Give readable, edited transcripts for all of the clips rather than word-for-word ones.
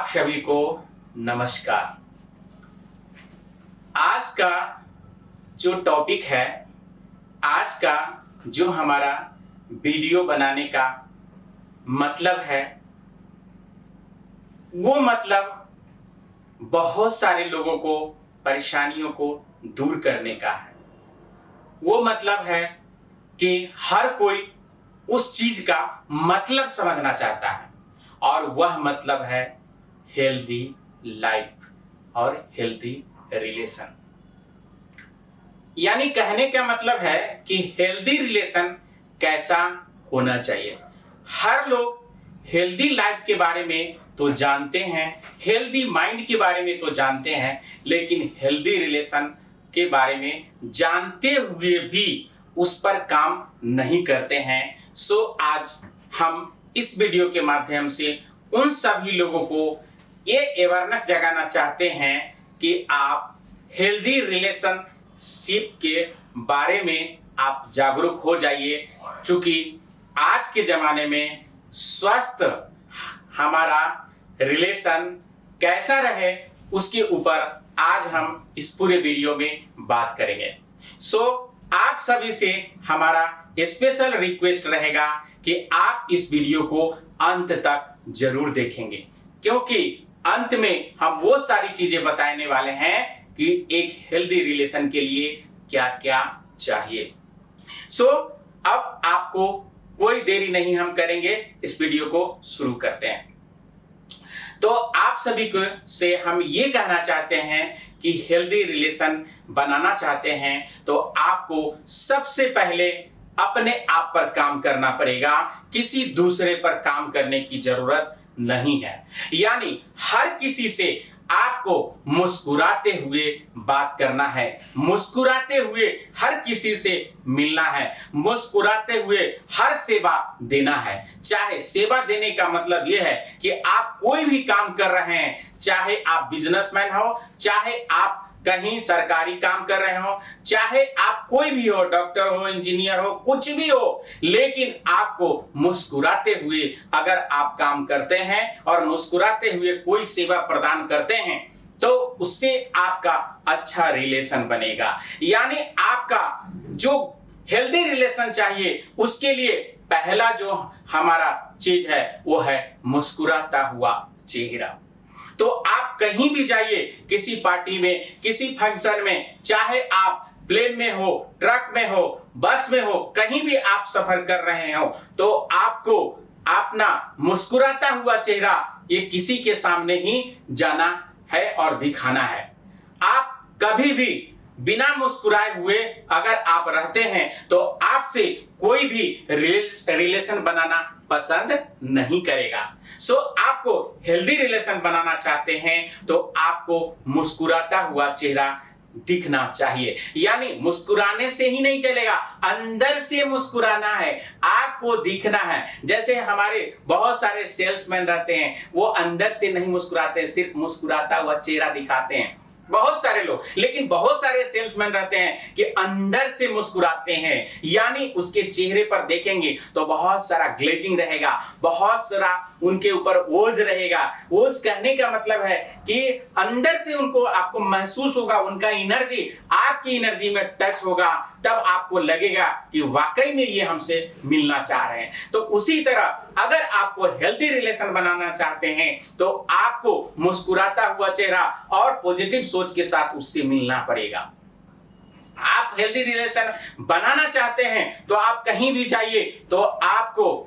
सभी को नमस्कार। आज का जो टॉपिक है, आज का जो हमारा वीडियो बनाने का मतलब है, वो मतलब बहुत सारे लोगों को परेशानियों को दूर करने का है। वो मतलब है कि हर कोई उस चीज का मतलब समझना चाहता है और वह मतलब है हेल्दी लाइफ और हेल्दी रिलेशन। यानी कहने का मतलब है कि हेल्दी रिलेशन कैसा होना चाहिए। हर लोग हेल्दी लाइफ के बारे में तो जानते हैं, हेल्दी माइंड के बारे में तो जानते हैं, लेकिन हेल्दी रिलेशन के बारे में जानते हुए भी उस पर काम नहीं करते हैं। सो आज हम इस वीडियो के माध्यम से उन सभी लोगों को ये अवेयरनेस जगाना चाहते हैं कि आप हेल्दी रिलेशनशिप के बारे में आप जागरूक हो जाइए, क्योंकि आज के जमाने में स्वस्थ हमारा रिलेशन कैसा रहे उसके ऊपर आज हम इस पूरे वीडियो में बात करेंगे। सो आप सभी से हमारा स्पेशल रिक्वेस्ट रहेगा कि आप इस वीडियो को अंत तक जरूर देखेंगे, क्योंकि अंत में हम वो सारी चीजें बताने वाले हैं कि एक हेल्दी रिलेशन के लिए क्या क्या चाहिए। सो अब आपको कोई देरी नहीं हम करेंगे, इस वीडियो को शुरू करते हैं। तो आप सभी को से हम ये कहना चाहते हैं कि हेल्दी रिलेशन बनाना चाहते हैं तो आपको सबसे पहले अपने आप पर काम करना पड़ेगा, किसी दूसरे पर काम करने की जरूरत नहीं है। यानी हर किसी से आपको मुस्कुराते हुए बात करना है, मुस्कुराते हुए हर किसी से मिलना है, मुस्कुराते हुए हर सेवा देना है। चाहे सेवा देने का मतलब यह है कि आप कोई भी काम कर रहे हैं, चाहे आप बिजनेसमैन हो, चाहे आप कहीं सरकारी काम कर रहे हो, चाहे आप कोई भी हो, डॉक्टर हो, इंजीनियर हो, कुछ भी हो, लेकिन आपको मुस्कुराते हुए अगर आप काम करते हैं और मुस्कुराते हुए कोई सेवा प्रदान करते हैं तो उससे आपका अच्छा रिलेशन बनेगा। यानी आपका जो हेल्दी रिलेशन चाहिए उसके लिए पहला जो हमारा चीज है वो है मुस्कुराता हुआ चेहरा। तो आप कहीं भी जाइए, किसी पार्टी में, किसी फंक्शन में, चाहे आप प्लेन में हो, ट्रक में हो, बस में हो, कहीं भी आप सफर कर रहे हो, तो आपको अपना मुस्कुराता हुआ चेहरा ये किसी के सामने ही जाना है और दिखाना है। आप कभी भी बिना मुस्कुराए हुए अगर आप रहते हैं तो आपसे कोई भी रिलेशन बनाना पसंद नहीं करेगा। सो आपको हेल्दी रिलेशन बनाना चाहते हैं तो आपको मुस्कुराता हुआ चेहरा दिखना चाहिए। यानी मुस्कुराने से ही नहीं चलेगा, अंदर से मुस्कुराना है, आपको दिखना है। जैसे हमारे बहुत सारे सेल्समैन रहते हैं, वो अंदर से नहीं मुस्कुराते, सिर्फ मुस्कुराता हुआ चेहरा दिखाते हैं बहुत सारे लोग। लेकिन बहुत सारे सेल्समैन रहते हैं कि अंदर से मुस्कुराते हैं, यानी उसके चेहरे पर देखेंगे तो बहुत सारा ग्लेजिंग रहेगा, बहुत सारा उनके ऊपर ओज रहेगा। ओज कहने का मतलब है कि अंदर से उनको आपको महसूस होगा, उनका एनर्जी आपकी एनर्जी में टच होगा, तब आपको लगेगा कि वाकई में ये हमसे मिलना चाह रहे हैं। तो उसी तरह अगर आपको हेल्दी रिलेशन बनाना चाहते हैं तो आपको मुस्कुराता हुआ चेहरा और पॉजिटिव सोच के साथ उससे मिलना पड़ेगा। आप हेल्दी रिलेशन बनाना चाहते हैं तो आप कहीं भी जाइए तो आपको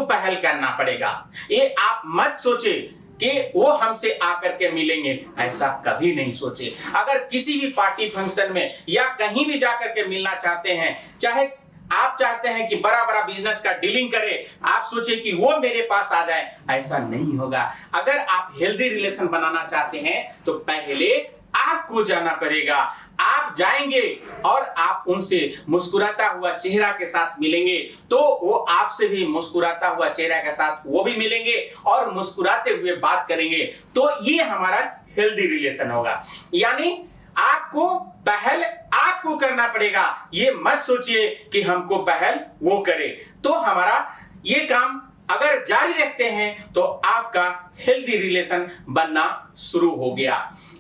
पहल करना पड़ेगा। ये आप मत सोचे कि वो हमसे आकर के मिलेंगे, ऐसा कभी नहीं सोचे। अगर किसी भी पार्टी फंक्शन में या कहीं भी जाकर के मिलना चाहते हैं, चाहे आप चाहते हैं कि बड़ा बड़ा बिजनेस का डीलिंग करे, आप सोचे कि वो मेरे पास आ जाए, ऐसा नहीं होगा। अगर आप हेल्दी रिलेशन बनाना चाहते हैं तो पहले आपको जाना पड़ेगा। आप जाएंगे और आप उनसे मुस्कुराता हुआ चेहरा के साथ मिलेंगे तो वो आपसे भी मुस्कुराता हुआ चेहरा के साथ वो भी मिलेंगे और मुस्कुराते हुए बात करेंगे, तो ये हमारा हेल्दी रिलेशन होगा। यानी आपको पहल आपको करना पड़ेगा। ये मत सोचिए कि हमको पहल वो करे तो हमारा ये काम अगर जारी रखते हैं तो आपका हेल्दी रिलेशन बनना शुरू हो गया।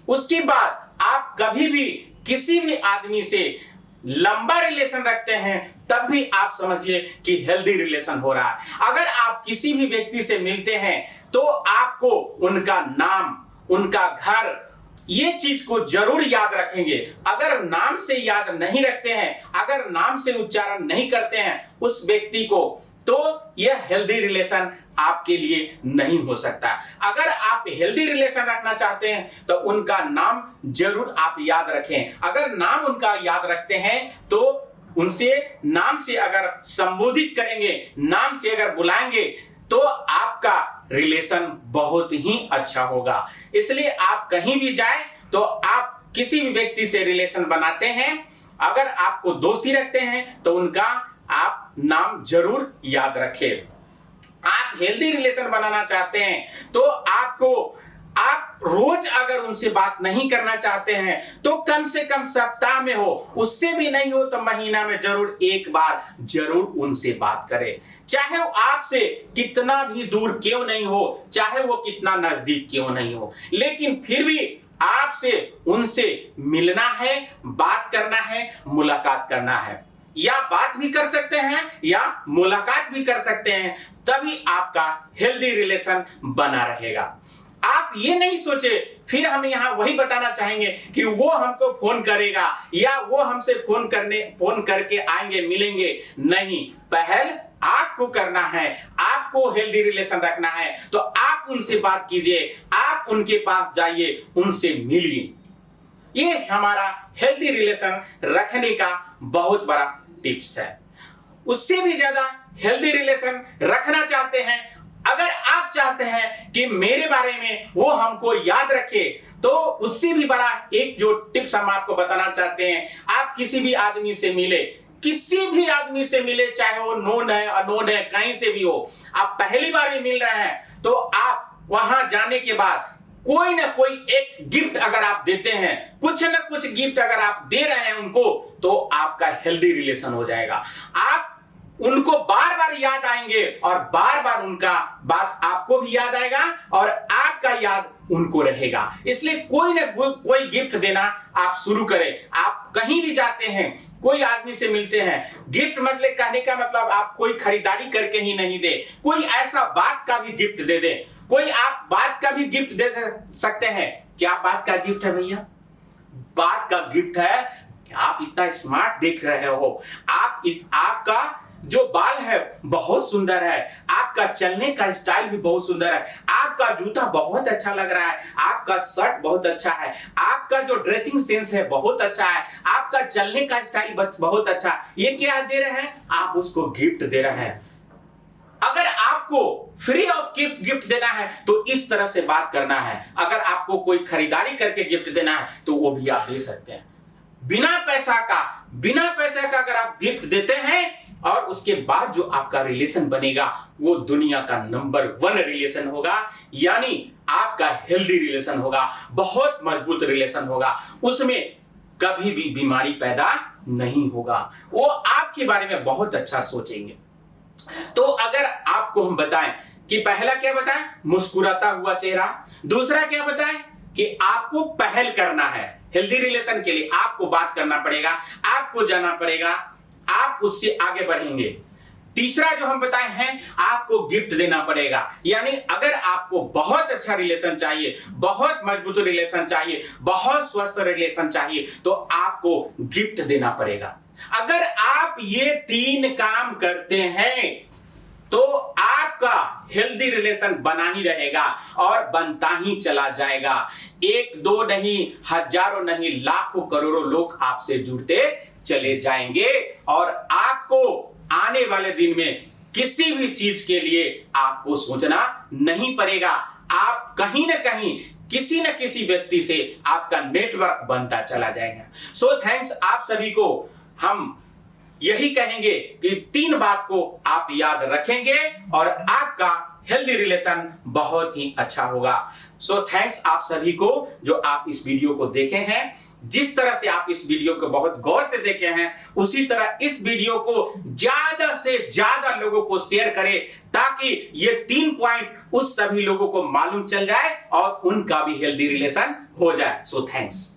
उसके बाद आप कभी भी किसी भी आदमी से लंबा रिलेशन रखते हैं तब भी आप समझिए कि हेल्दी रिलेशन हो रहा है। अगर आप किसी भी व्यक्ति से मिलते हैं तो आपको उनका नाम, उनका घर, ये चीज को जरूर याद रखेंगे। अगर नाम से याद नहीं रखते हैं, अगर नाम से उच्चारण नहीं करते हैं उस व्यक्ति को, तो यह हेल्दी रिलेशन आपके लिए नहीं हो सकता। अगर आप हेल्दी रिलेशन रखना चाहते हैं तो उनका नाम जरूर आप याद रखें। अगर नाम उनका याद रखते हैं तो उनसे नाम से अगर संबोधित करेंगे, नाम से अगर बुलाएंगे तो आपका रिलेशन बहुत ही अच्छा होगा। इसलिए आप कहीं भी जाएं तो आप किसी भी व्यक्ति से रिलेशन बनाते हैं, अगर आपको दोस्ती रखते हैं तो उनका आप नाम जरूर याद रखें। आप हेल्दी रिलेशन बनाना चाहते हैं तो आप रोज अगर उनसे बात नहीं करना चाहते हैं तो कम से कम सप्ताह में हो, उससे भी नहीं हो तो महीना में जरूर एक बार जरूर उनसे बात करें। चाहे वो आपसे कितना भी दूर क्यों नहीं हो, चाहे वो कितना नजदीक क्यों नहीं हो, लेकिन फिर भी आपसे उनसे मिलना है, बात करना है, मुलाकात करना है। या बात भी कर सकते हैं या मुलाकात भी कर सकते हैं, तभी आपका हेल्दी रिलेशन बना रहेगा। आप ये नहीं सोचे, फिर हम यहां वही बताना चाहेंगे कि वो हमको फोन करेगा या वो हमसे फोन करके आएंगे, मिलेंगे। नहीं, पहल आपको करना है, आपको हेल्दी रिलेशन रखना है तो आप उनसे बात कीजिए, आप उनके पास जाइए, उनसे मिलिए। ये हमारा हेल्दी रिलेशन रखने का बहुत बड़ा टिप्स है। उससे भी ज्यादा हेल्दी रिलेशन रखना चाहते हैं, अगर आप चाहते हैं कि मेरे बारे में वो हमको याद रखे, तो उससे भी बड़ा एक जो टिप्स हम आपको बताना चाहते हैं। आप किसी भी आदमी से मिले, किसी भी आदमी से मिले, चाहे वो नोन है, अनोन है, कहीं से भी हो, आप पहली बार ही मिल रहे हैं तो आप वहां जाने के बाद कोई ना कोई एक गिफ्ट अगर आप देते हैं, कुछ ना कुछ गिफ्ट अगर आप दे रहे हैं उनको, तो आपका हेल्दी रिलेशन हो जाएगा। आप उनको बार बार याद आएंगे और बार बार उनका बात आपको भी याद आएगा और आपका याद उनको रहेगा। इसलिए कोई ना कोई गिफ्ट देना आप शुरू करें। आप कहीं भी जाते हैं, कोई आदमी से मिलते हैं, गिफ्ट मतलब कहने का मतलब आप कोई खरीदारी करके ही नहीं दे, कोई ऐसा बात का भी गिफ्ट दे दे। कोई आप बात का भी गिफ्ट दे सकते हैं। क्या बात का गिफ्ट है भैया? बात का गिफ्ट है कि आप इतना स्मार्ट दिख रहे हो, आपका जो बाल है बहुत सुंदर है, आपका चलने का स्टाइल भी बहुत सुंदर है, आपका जूता बहुत अच्छा लग रहा है, आपका शर्ट बहुत अच्छा है, आपका जो ड्रेसिंग सेंस है बहुत अच्छा है, आपका चलने का स्टाइल बहुत अच्छा है। ये क्या दे रहे हैं? आप उसको गिफ्ट दे रहे हैं। अगर आपको फ्री ऑफ गिफ्ट देना है तो इस तरह से बात करना है। अगर आपको कोई खरीदारी करके गिफ्ट देना है तो वो भी आप दे सकते हैं। बिना पैसा का अगर आप गिफ्ट देते हैं और उसके बाद जो आपका रिलेशन बनेगा वो दुनिया का नंबर 1 रिलेशन होगा, यानी आपका हेल्दी रिलेशन होगा, बहुत मजबूत रिलेशन होगा। उसमें कभी भी बीमारी पैदा नहीं होगा, वो आपके बारे में बहुत अच्छा सोचेंगे। तो अगर आपको हम बताएं कि पहला क्या बताएं? मुस्कुराता हुआ चेहरा। दूसरा क्या बताएं? कि आपको पहल करना है। हेल्दी रिलेशन के लिए आपको बात करना पड़ेगा, आपको जाना पड़ेगा, आप उससे आगे बढ़ेंगे। तीसरा जो हम बताए हैं, आपको गिफ्ट देना पड़ेगा। यानी अगर आपको बहुत अच्छा रिलेशन चाहिए, बहुत मजबूत रिलेशन चाहिए, बहुत स्वस्थ रिलेशन चाहिए, तो आपको गिफ्ट देना पड़ेगा। अगर आप ये 3 काम करते हैं तो आपका हेल्दी रिलेशन बना ही रहेगा और बनता ही चला जाएगा। 1-2 नहीं, हजारों नहीं, लाखों करोड़ों लोग आपसे जुड़ते चले जाएंगे और आपको आने वाले दिन में किसी भी चीज के लिए आपको सोचना नहीं पड़ेगा। आप कहीं ना कहीं किसी न किसी व्यक्ति से आपका नेटवर्क बनता चला जाएगा। सो थैंक्स आप सभी को। हम यही कहेंगे कि 3 बात को आप याद रखेंगे और आपका हेल्दी रिलेशन बहुत ही अच्छा होगा। सो थैंक्स आप सभी को जो आप इस वीडियो को देखे हैं। जिस तरह से आप इस वीडियो को बहुत गौर से देखे हैं, उसी तरह इस वीडियो को ज्यादा से ज्यादा लोगों को शेयर करें ताकि ये 3 पॉइंट उस सभी लोगों को मालूम चल जाए और उनका भी हेल्दी रिलेशन हो जाए। So thanks.